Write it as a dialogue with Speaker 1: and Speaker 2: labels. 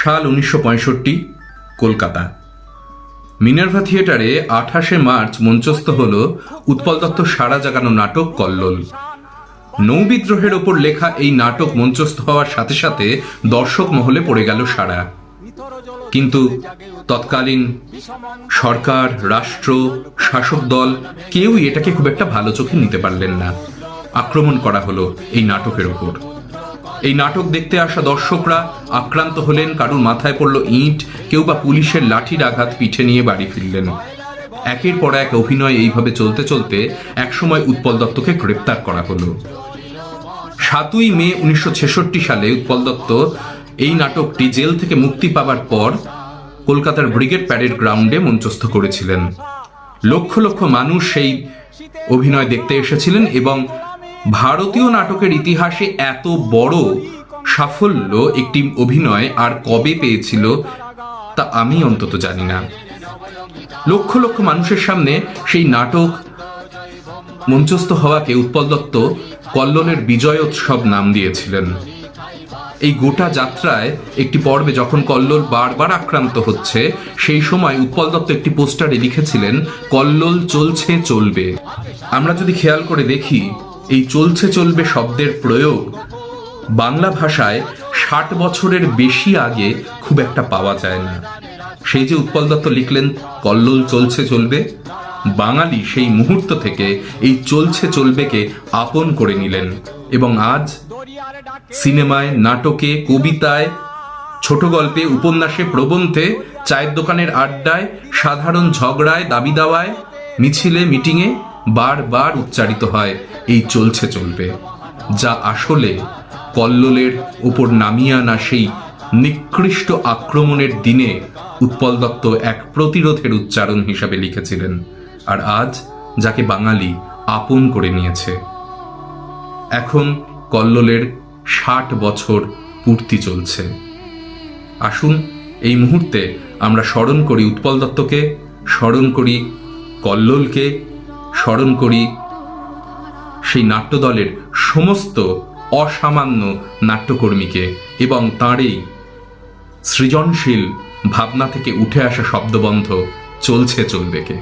Speaker 1: সাল 1965, কলকাতা। মিনার্ভা থিয়েটারে 28শে মার্চ মঞ্চস্থ হল উৎপল দত্তর সাড়া জাগানো নাটক কল্লোল। নৌবিদ্রোহের ওপর লেখা এই নাটক মঞ্চস্থ হওয়ার সাথে সাথে দর্শক মহলে পড়ে গেল সাড়া। কিন্তু তৎকালীন সরকার, রাষ্ট্র, শাসক দল কেউই এটাকে খুব একটা ভালো চোখে নিতে পারলেন না। আক্রমণ করা হলো এই নাটকের ওপর। এই নাটক দেখতে আসা দর্শকরা আক্রান্ত হলেন, কারুর মাথায় পড়ল ইঁট, কেউ বা পুলিশের লাঠির আঘাত পিঠে নিয়ে বাড়ি ফিরলেন। একের পর এক অভিনয় এইভাবে চলতে চলতে একসময় উৎপল দত্তকে গ্রেপ্তার করা হলো। 7ই মে 1966 সালে উৎপল দত্ত এই নাটকটি জেল থেকে মুক্তি পাবার পর কলকাতার ব্রিগেড প্যারেড গ্রাউন্ডে মঞ্চস্থ করেছিলেন। লক্ষ লক্ষ মানুষ সেই অভিনয় দেখতে এসেছিলেন এবং ভারতীয় নাটকের ইতিহাসে এত বড় সাফল্য একটি অভিনয় আর কবে পেয়েছিল তা আমি অন্তত জানি না। লক্ষ লক্ষ মানুষের সামনে সেই নাটক মঞ্চস্থ হওয়াকে উৎপল দত্ত কল্লোলের বিজয়োৎসব নাম দিয়েছিলেন। এই গোটা যাত্রায় একটি পর্বে যখন কল্লোল বারবার আক্রান্ত হচ্ছে, সেই সময় উৎপল দত্ত একটি পোস্টারে লিখেছিলেন, কল্লোল চলছে চলবে। আমরা যদি খেয়াল করে দেখি, এই চলছে চলবে শব্দের প্রয়োগ বাংলা ভাষায় 60 বছরের বেশি আগে খুব একটা পাওয়া যায় না। সেই যে উৎপল দত্ত লিখলেন কল্লোল চলছে চলবে, বাঙালি সেই মুহূর্ত থেকে এই চলছে চলবেকে আপন করে নিলেন এবং আজ সিনেমায়, নাটকে, কবিতায়, ছোট গল্পে, উপন্যাসে, প্রবন্ধে, চায়ের দোকানের আড্ডায়, সাধারণ ঝগড়ায়, দাবি দাওয়ায়, মিছিলে, মিটিংয়ে বারবার উচ্চারিত হয় এই চলছে চলবে, যা আসলে কল্লোলের উপর নামিয়ে আনা সেই নিকৃষ্ট আক্রমণের দিনে উৎপল দত্ত এক প্রতিরোধের উচ্চারণ হিসাবে লিখেছিলেন, আর আজ যাকে বাঙালি আপন করে নিয়েছে। এখন কল্লোলের 60 বছর পূর্তি চলছে। আসুন এই মুহূর্তে আমরা স্মরণ করি উৎপল দত্তকে, স্মরণ করি কল্লোলকে, স্মরণ করি সেই নাট্যদলের সমস্ত অসামান্য নাট্যকর্মীকে এবং তাঁরই সৃজনশীল ভাবনা থেকে উঠে আসা শব্দবন্ধ চলছে চলবেকে।